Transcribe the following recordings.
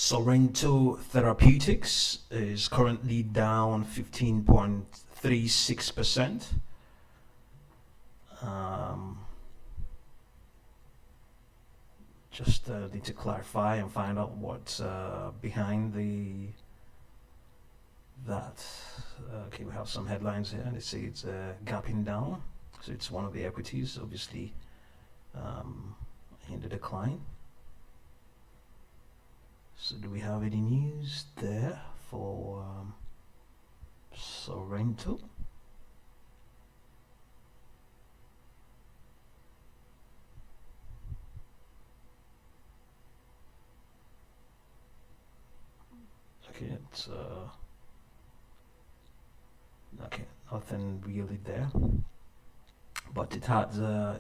Sorrento Therapeutics is currently down 15.36%. Just need to clarify and find out what's behind that. Okay, we have some headlines here, and they say it's gapping down. So it's one of the equities, obviously, in the decline. So do we have any news there for Sorrento? Okay, it's okay, nothing really there, but it had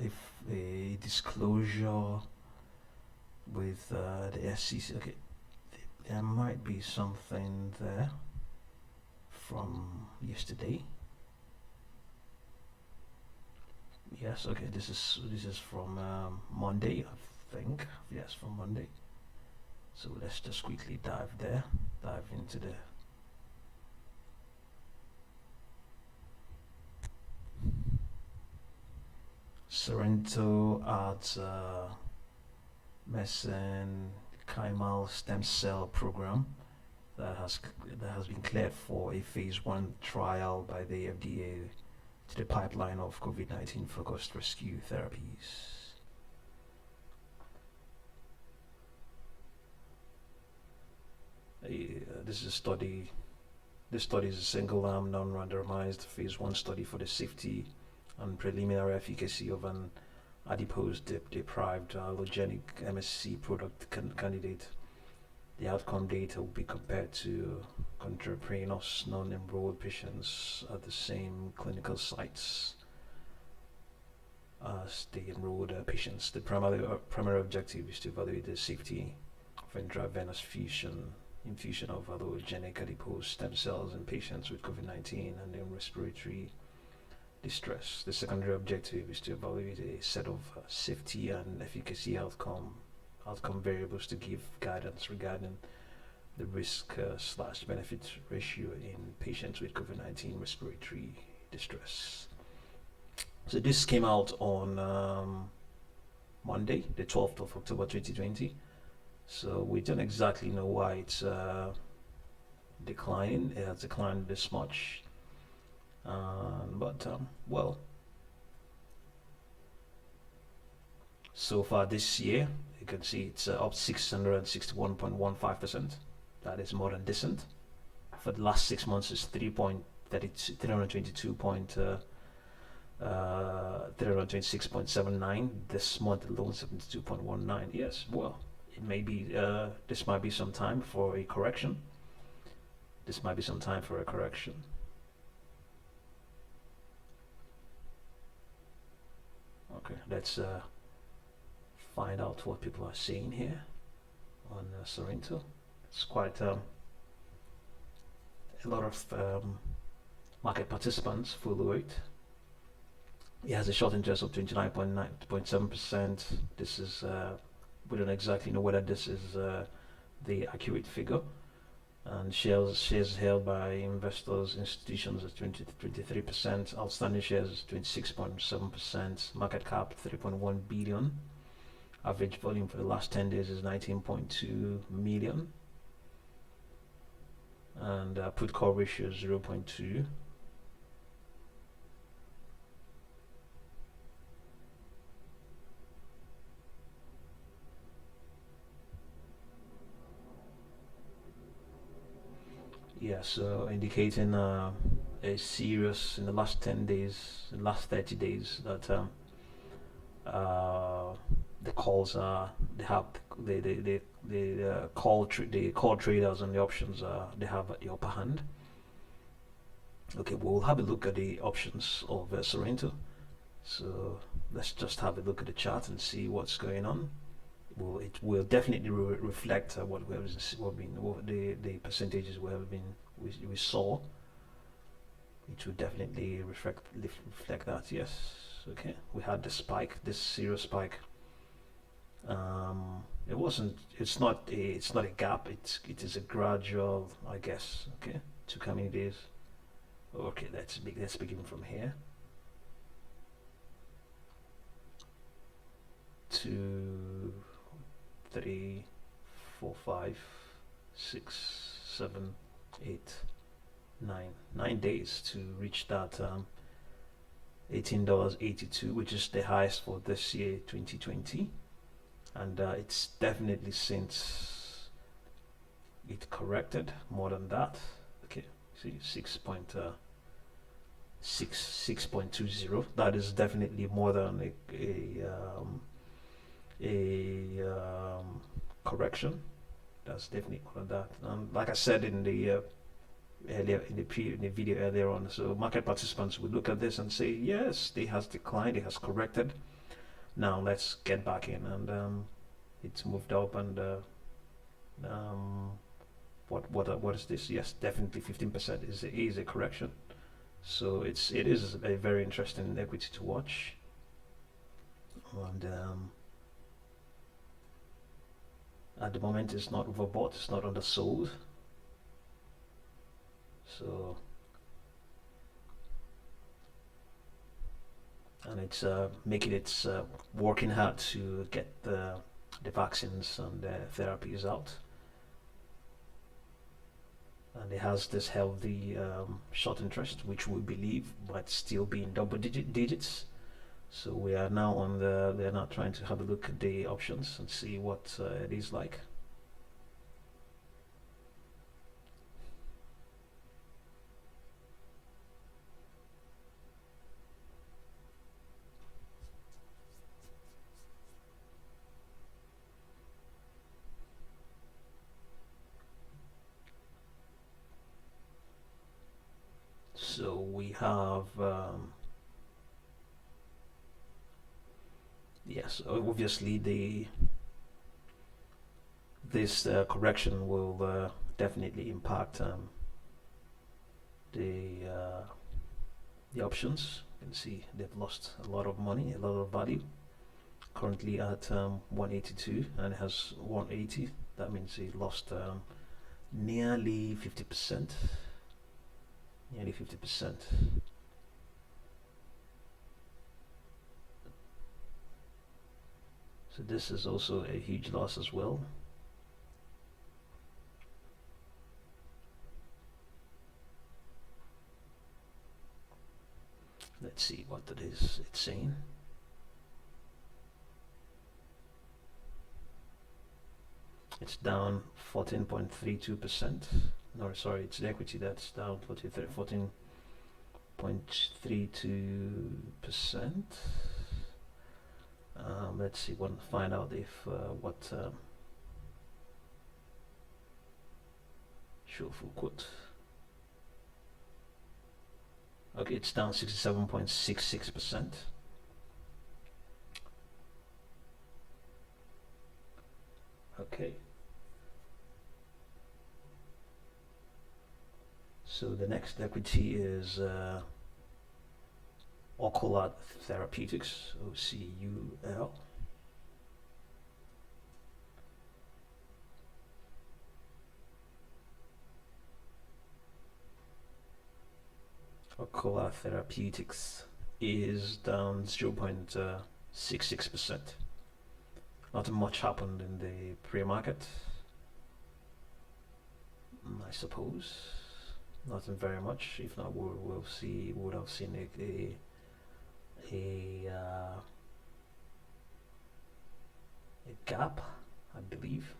if a disclosure with the SEC. Okay, there might be something there from yesterday. Yes, okay, this is from Monday, I think. Yes, from Monday. So let's just quickly dive into the Sorrento adds mesenchymal stem cell program that has been cleared for a phase 1 trial by the FDA to the pipeline of COVID-19 focused rescue therapies. This is a study. This study is a single-arm, non-randomized phase 1 study for the safety and preliminary efficacy of an adipose-deprived allogenic MSC product candidate. The outcome data will be compared to contemporaneous non-enrolled patients at the same clinical sites as the enrolled patients. The primary objective is to evaluate the safety of intravenous infusion of allogenic adipose stem cells in patients with COVID-19 and in respiratory distress. The secondary objective is to evaluate a set of safety and efficacy outcome variables to give guidance regarding the risk/benefit ratio in patients with COVID-19 respiratory distress. So this came out on Monday, the 12th of October 2020. So we don't exactly know why it's declining. It has declined this much. But well, so far this year, you can see it's up 661.15%. That is more than decent. For the last 6 months, it's 326.79. This month alone, 72.19. Yes, well, it may be. This might be some time for a correction. Okay, let's find out what people are saying here on Sorrento. It's quite a lot of market participants follow it. It has a short interest of 29.7%. This is we don't exactly know whether this is the accurate figure. And shares held by investors, institutions is 23%, outstanding shares is 26.7%, market cap 3.1 billion, average volume for the last 10 days is 19.2 million, and put call ratio is 0.2. Yeah, so indicating a serious in the last 10 days, the last 30 days that the calls are they have the call traders and the options they have the upper hand. Okay, we'll have a look at the options of Sorrento. So let's just have a look at the chart and see what's going on. Well, it will definitely reflect what the percentages we saw. It will definitely reflect that. Yes. Okay. We had the spike, this serious spike It wasn't. It's not a gap. It is a gradual, I guess. Okay, took how many days? Okay, let's begin from here. 2, 3, 4, 5, 6, 7, 8, 9. 9 days to reach that $18.82, which is the highest for this year, 2020. And it's definitely since it corrected more than that. Okay, see 6.20. That is definitely more than a correction. That's definitely more than that. Like I said in the earlier in the video earlier on, so market participants would look at this and say, yes, it has declined, it has corrected. Now let's get back in, and it's moved up, and what is this? Yes, definitely 15% is a correction. So it is a very interesting equity to watch, and at the moment it's not overbought, it's not undersold. So, and it's making its working hard to get the vaccines and the therapies out. And it has this healthy short interest, which we believe might still be in double digits. So we are now on they're now trying to have a look at the options and see what it is like. So we have, yes, obviously this correction will definitely impact the options. You can see they've lost a lot of money, a lot of value. Currently at 182, and it has 180. That means it lost nearly 50%. Nearly 50%. So this is also a huge loss as well. Let's see what it is it's saying. It's down 14.32%. No, sorry, it's the equity that's down 14.32%. Let's see, we'll find out if what show full quote. Okay, it's down 67.66%. Okay. So the next equity is Ocular Therapeutics, OCUL. Ocular Therapeutics is down 0.66%. Not much happened in the pre-market, I suppose. Nothing very much. If not, we would have seen a gap, I believe.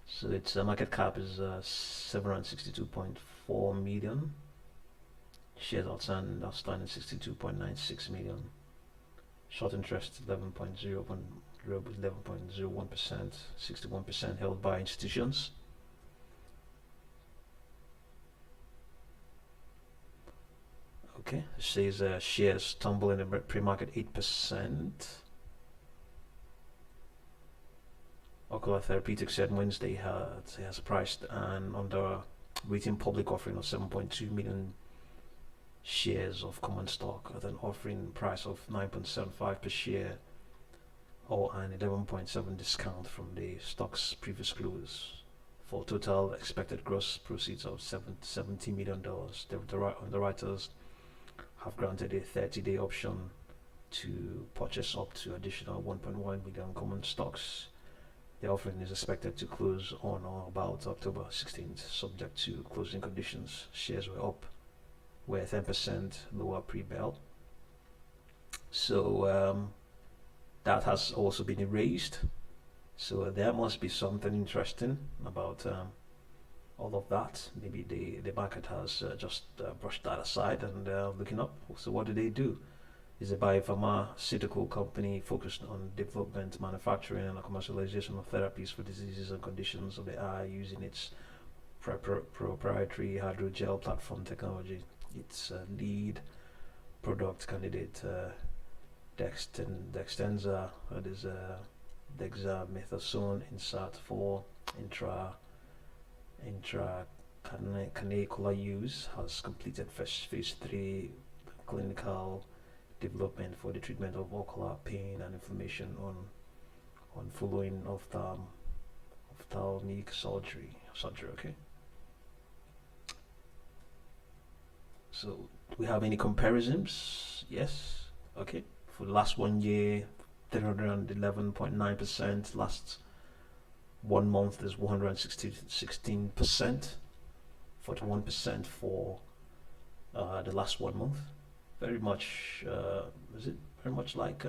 So its market cap is 762.4 million. Shares outstanding 62.96 million. Short interest 11.01%, 61% held by institutions. Okay, it says shares tumble in the pre-market 8%. Ocular Therapeutics said Wednesday has priced an underwritten public offering of 7.2 million shares of common stock at an offering price of 9.75 per share or an 11.7 discount from the stock's previous close, for total expected gross proceeds of $70 million. The writers have granted a 30-day option to purchase up to additional 1.1 million common stocks. The offering is expected to close on or about October 16th, subject to closing conditions. Shares were 10% lower pre-bell. So that has also been erased. So there must be something interesting about all of that. Maybe the market has just brushed that aside and looking up. So what do? Is a biopharmaceutical company focused on development, manufacturing, and commercialization of therapies for diseases and conditions of the eye using its proprietary hydrogel platform technology. Its lead product candidate, Dextenza, that is dexamethasone insert for intracanacular use, has completed phase 3 clinical development for the treatment of ocular pain and inflammation on following ophthalmic surgery. Okay. So do we have any comparisons? Yes. Okay. For the last 1 year, 311.9%. Last 1 month is 116%. 41% for the last 1 month. Very much, is it very much like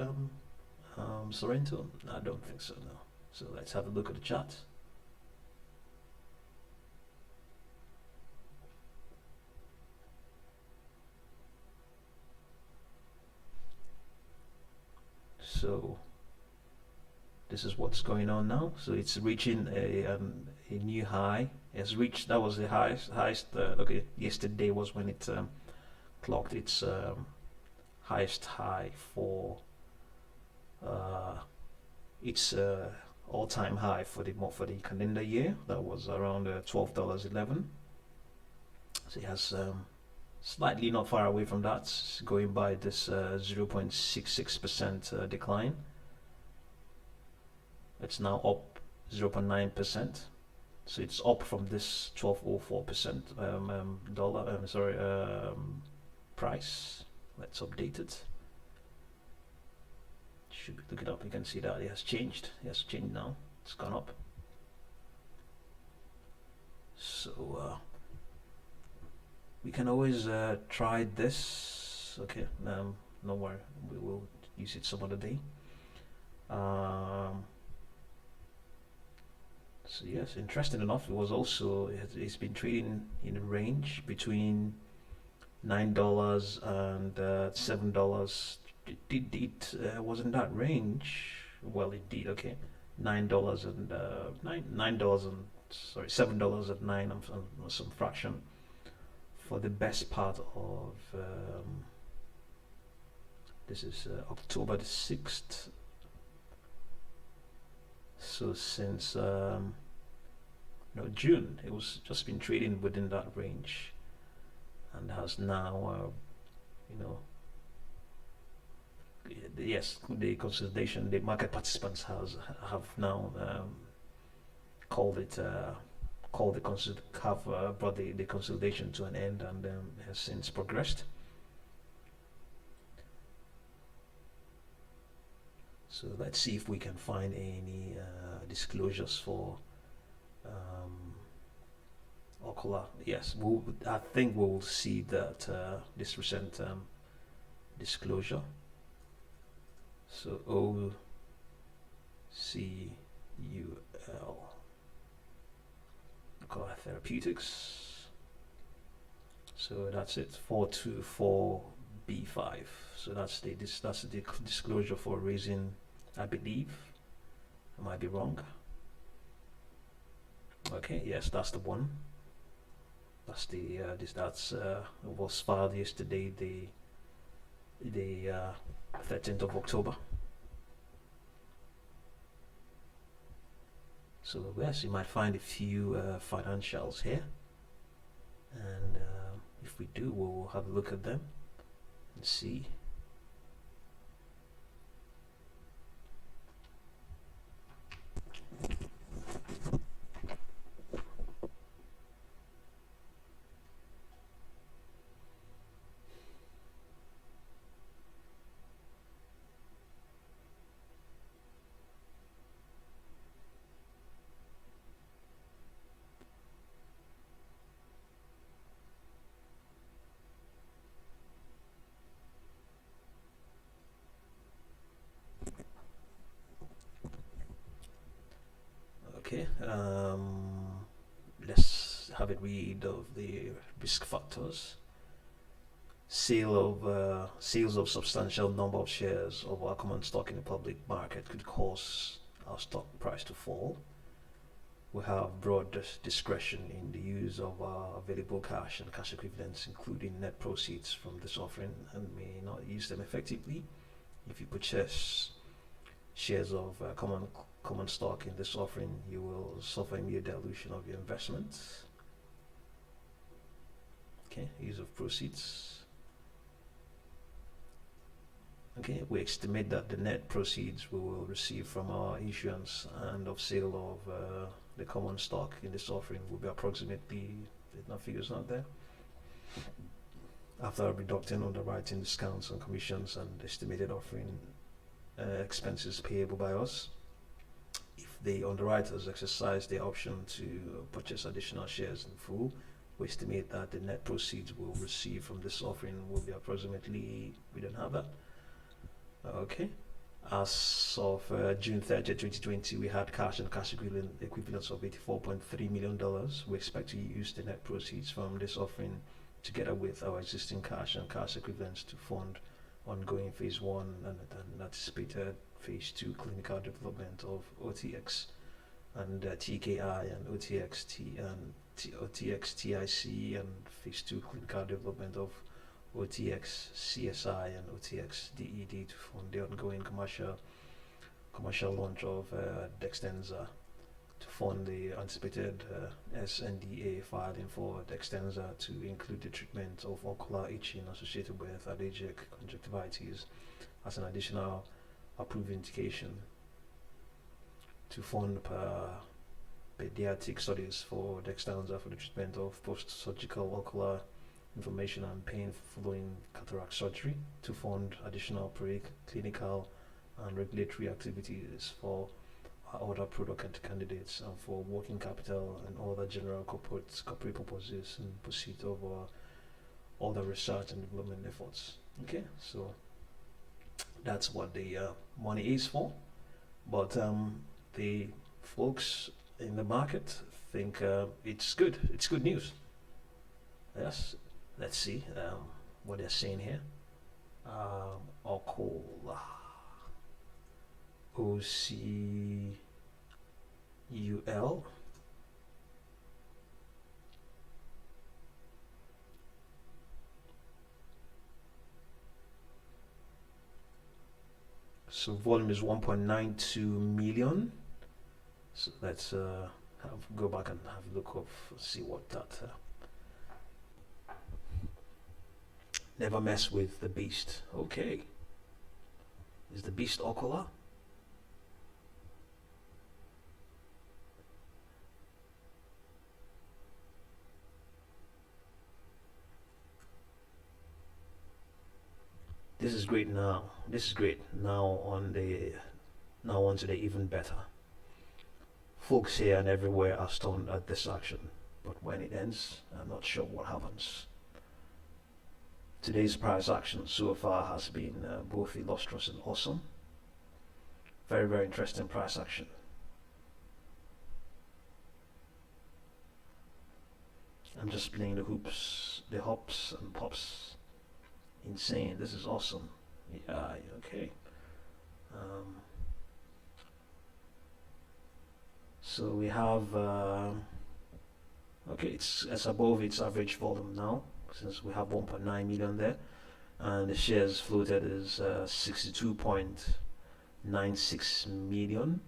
Sorrento? No, I don't think so, no. So let's have a look at the chart. So this is what's going on now. So it's reaching a new high. It's reached, that was the highest okay, yesterday was when it clocked its highest high for its all-time high for the calendar year. That was around $12.11. So it has slightly not far away from that, going by this 0.66% decline. It's now up 0.9%. So it's up from this 12.04% price. Let's update it. Should we look it up? You can see that it has changed. It has changed now. It's gone up. So we can always try this. Okay, no worry. We will use it some other day. So yes, interesting enough, it was also, it's been trading in a range between $9 and $7. It was in that range. Well, it did. Okay, $9 and $7 at 9 and some fraction for the best part of this is October the 6th. So since June, it was just been trading within that range, and has now yes, the consolidation, the market participants have now brought the consolidation to an end, and has since progressed. So let's see if we can find any disclosures for Ocular. Yes, I think we will see that this recent disclosure. So OCUL, Ocular Therapeutics. So that's it, 424B5. So that's the disclosure for raising, I believe. I might be wrong. Okay, yes, that's the one. That's the was filed yesterday, the 13th of October. So yes, you might find a few financials here, and if we do, we'll have a look at them and see. Okay, let's have a read of the risk factors. Sales of substantial number of shares of our common stock in the public market could cause our stock price to fall. We have broad discretion in the use of our available cash and cash equivalents, including net proceeds from this offering, and may not use them effectively. If you purchase shares of common stock in this offering, you will suffer immediate dilution of your investment. Okay, use of proceeds. Okay, we estimate that the net proceeds we will receive from our issuance and of sale of the common stock in this offering will be approximately, no figures not there, after reducting underwriting discounts and commissions and estimated offering expenses payable by us. If the underwriters exercise their option to purchase additional shares in full, we estimate that the net proceeds we'll receive from this offering will be approximately, we don't have that. Okay. As of June 30th, 2020, we had cash and cash equivalents of $84.3 million. We expect to use the net proceeds from this offering together with our existing cash and cash equivalents to fund ongoing phase 1 and anticipated phase 2 clinical development of OTX and TKI and OTX TIC and phase 2 clinical development of OTX CSI and OTX DED to fund the ongoing commercial launch of Dextenza, to fund the anticipated SNDA filing for Dextenza to include the treatment of ocular itching associated with allergic conjunctivitis as an additional approved indication, to fund pediatric studies for Dextenza for the treatment of post-surgical ocular inflammation and pain following cataract surgery, to fund additional preclinical and regulatory activities for other product candidates, and for working capital and other general corporate purposes in pursuit of other research and development efforts. Okay, so that's what the money is for. But the folks in the market think it's good. It's good news. Yes. Let's see what they're saying here. OCUL, OCUL. So volume is 1.92 million. So let's go back and have a look of, see what that. Never mess with the beast. Okay. Is the beast ocular? This is great now. This is great. Now on to the even better. Folks here and everywhere are stunned at this action, but when it ends, I'm not sure what happens. Today's price action so far has been both illustrious and awesome. Very, very interesting price action. I'm just playing the hoops, the hops and pops. Insane. This is awesome. Yeah, okay. So we have, okay, it's above its average volume now, since we have 1.9 million there, and the shares floated is 62.96 million.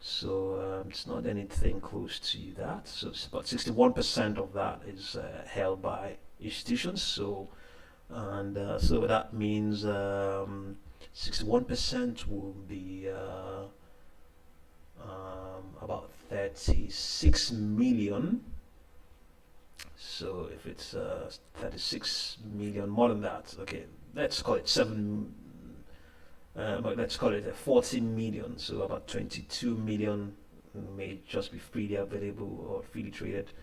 So it's not anything close to that. So it's about 61% of that is held by institutions. So so that means 61% will be about 36 million. So if it's 36 million, more than that, okay, let's call it let's call it 14 million. So about 22 million may just be freely available or freely traded.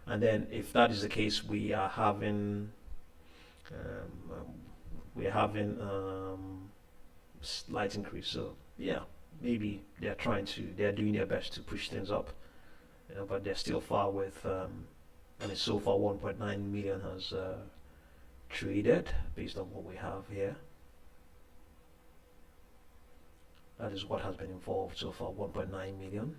And then if that is the case, we are having slight increase. So yeah, maybe they're doing their best to push things up. but they're still far with. I mean, so far 1.9 million has traded based on what we have here. That is what has been involved so far, 1.9 million.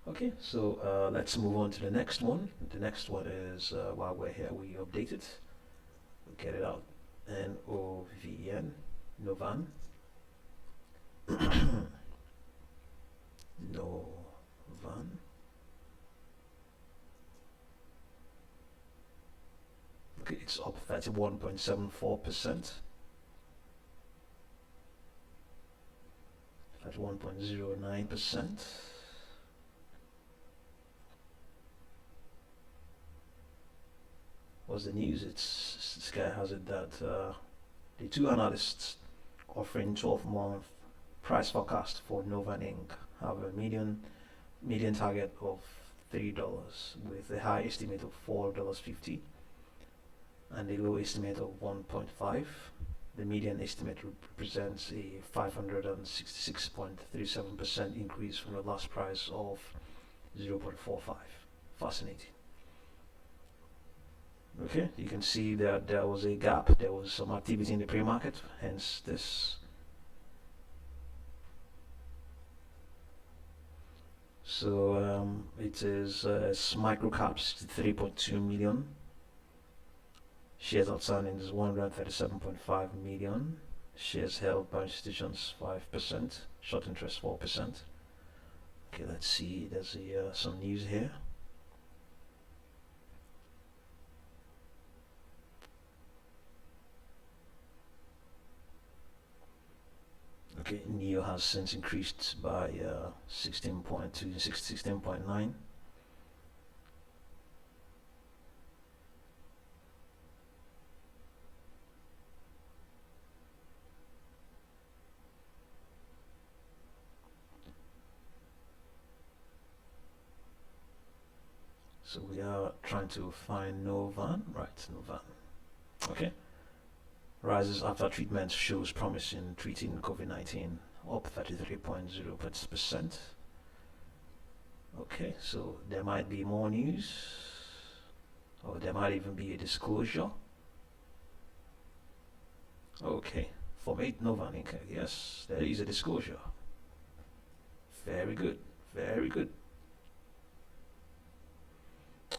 Okay, so let's move on to the next one. The next one is, while we're here, we update it. We get it out. NOVN, Novan. Novan. Okay, it's up 31.74%. At 1.09%. What's the news? This guy has it that the two analysts offering 12-month price forecast for Novan Inc have a median target of $3 with a high estimate of $4.50 and a low estimate of 1.5. The median estimate represents a 566.37% increase from the last price of 0.45. Fascinating. Okay, you can see that there was a gap. There was some activity in the pre-market, hence this. So it is microcaps 3.2 million. Shares outstanding is 137.5 million. Shares held by institutions 5%. Short interest 4%. Okay, let's see. There's some news here. Okay, NEO has since increased by 16.2 to 16.9. So we are trying to find Novan, right? Novan. Okay. Rises after treatment shows promise in treating COVID-19, up 33.0%. Okay, so there might be more news, or there might even be a disclosure. Okay, from 8 Novan Inc. Yes, there is a disclosure. Very good, very good.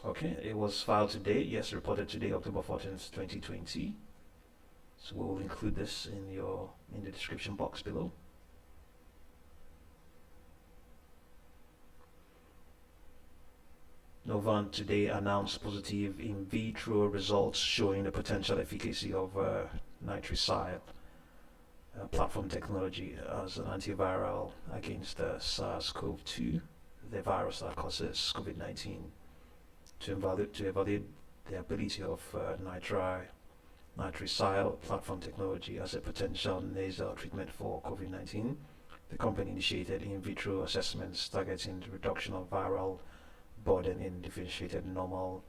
Okay, it was filed today. Yes, reported today, October 14th, 2020. So we'll include this in the description box below. Novan today announced positive in vitro results showing the potential efficacy of nitricile platform technology as an antiviral against SARS-CoV-2, the virus that causes COVID-19, to evaluate the ability of nitricile platform technology as a potential nasal treatment for COVID-19. The company initiated in vitro assessments targeting the reduction of viral burden in differentiated normal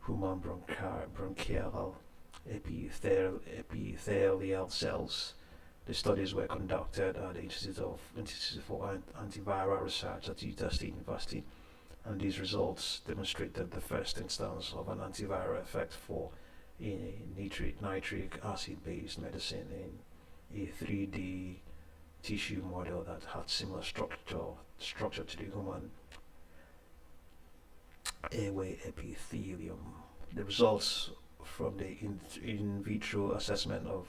human bronchial epithelial cells. The studies were conducted at the Institute for Antiviral Research at Utah State University, and these results demonstrated the first instance of an antiviral effect for a nitric acid-based medicine in a 3D tissue model that had similar structure to the human airway epithelium. The results from the in vitro assessment of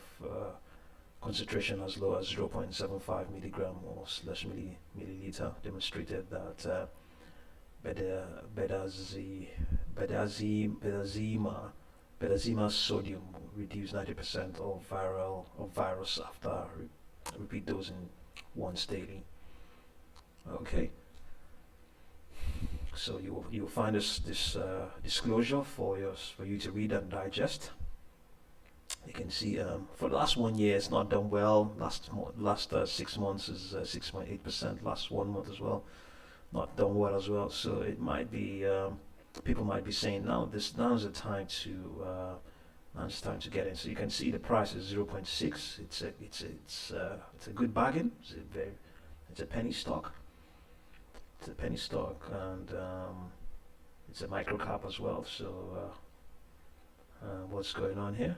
concentration as low as 0.75 milligram or slash milliliter demonstrated that Bedazima sodium reduced 90% of virus after repeat dosing once daily. Okay. So you'll find this disclosure for you to read and digest. You can see for the last 1 year it's not done well. Last 6 months is 6.8%. Last 1 month as well, not done well as well. So it might be people might be saying now's the time to get in. So you can see the price is 0.6. It's a good bargain. It's a penny stock. It's a penny stock, and it's a micro cap as well. So what's going on here?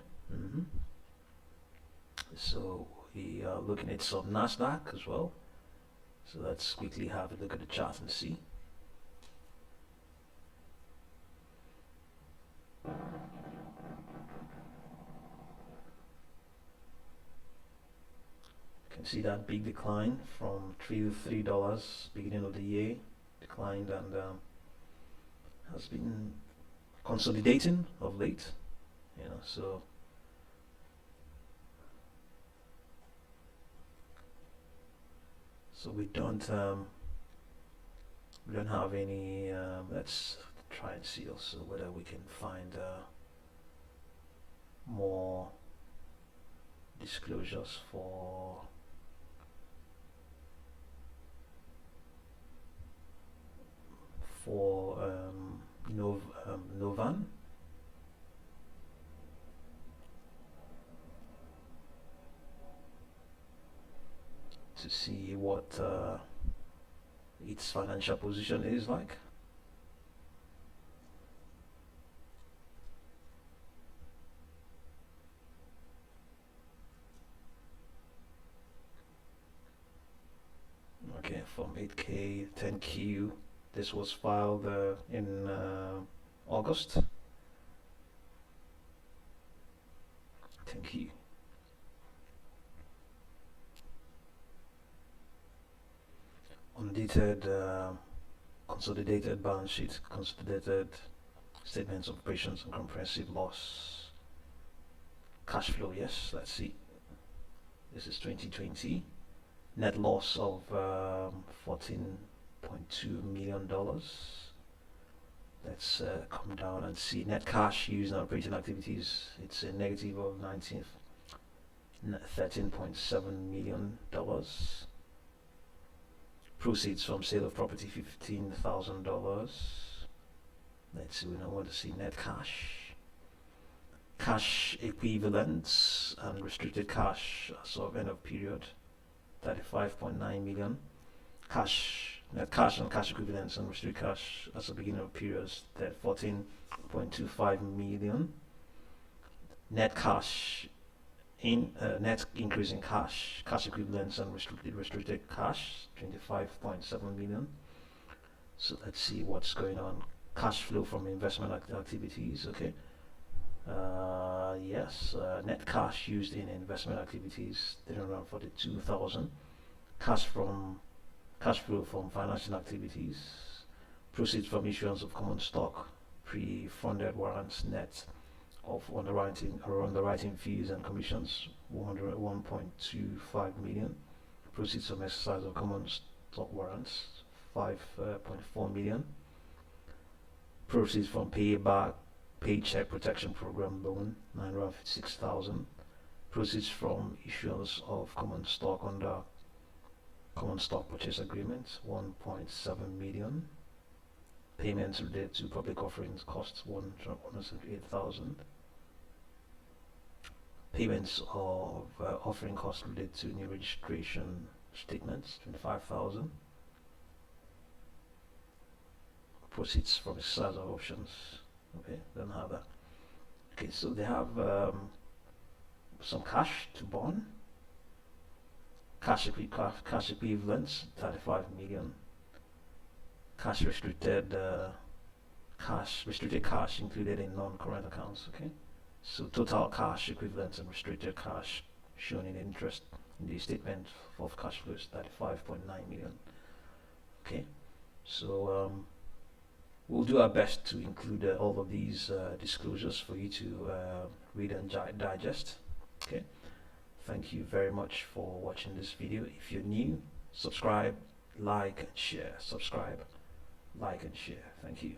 So we are looking at some Nasdaq as well. So let's quickly have a look at the chart and see. You can see that big decline from $3 beginning of the year, declined, and has been consolidating of late. So we don't have any. Let's try and see also whether we can find more disclosures for Novan. To see what its financial position is like. Okay, from 8K, 10Q. This was filed in August. 10Q. Undated consolidated balance sheet, consolidated statements of operations and comprehensive loss. Cash flow, yes, let's see. This is 2020. Net loss of $14.2 million. Let's come down and see net cash used in operating activities. It's a negative of $13.7 million. Proceeds from sale of property, $15,000. Let's see, we don't want to see net cash. Cash equivalents and restricted cash as of end of period, $35.9 million. Net cash and cash equivalents and restricted cash as of beginning of periods, that $14.25 million. Net cash net increase in cash equivalents and restricted cash, $25.7 million. So let's see what's going on. Cash flow from investment activities. Okay. Yes. Net cash used in investment activities, $342,000. Cash flow from financial activities. Proceeds from issuance of common stock, pre-funded warrants, net of underwriting fees and commissions, $101.25 million. Proceeds from exercise of common stock warrants, $5.4 million. Proceeds from paycheck protection program loan, $956,000. Proceeds from issuance of common stock under common stock purchase agreement, $1.7 million. Payments related to public offerings costs, $178,000. Payments of offering costs related to new registration statements, $25,000. Proceeds from exercise of options. Okay, don't have that. Okay, so they have some cash to burn. Cash equivalents, $35 million. Restricted cash included in non-current accounts. Okay, so total cash equivalents and restricted cash shown in interest in the statement of cash flows, $35.9 million. Okay, so we'll do our best to include all of these disclosures for you to read and digest. Okay, thank you very much for watching this video. If you're new, subscribe, like and share. Subscribe, like and share. Thank you.